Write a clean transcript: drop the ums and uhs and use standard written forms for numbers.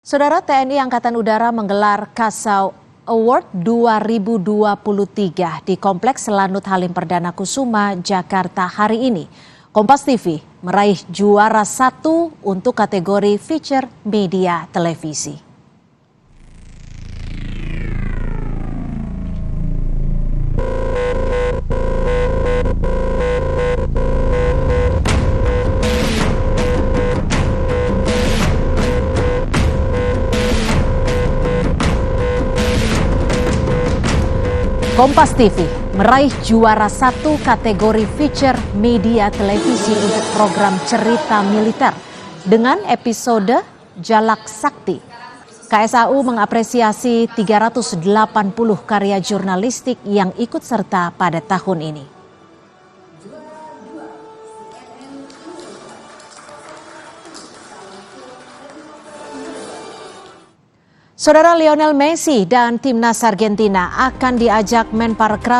Saudara, TNI Angkatan Udara menggelar Kasau Award 2023 di Kompleks Lanut Halim Perdana Kusuma, Jakarta hari ini. Kompas TV meraih juara 1 untuk kategori feature media televisi. Kompas TV meraih juara 1 kategori feature media televisi untuk program cerita militer dengan episode Jalak Sakti. KSAU mengapresiasi 380 karya jurnalistik yang ikut serta pada tahun ini. Saudara, Lionel Messi dan timnas Argentina akan diajak Menparekraf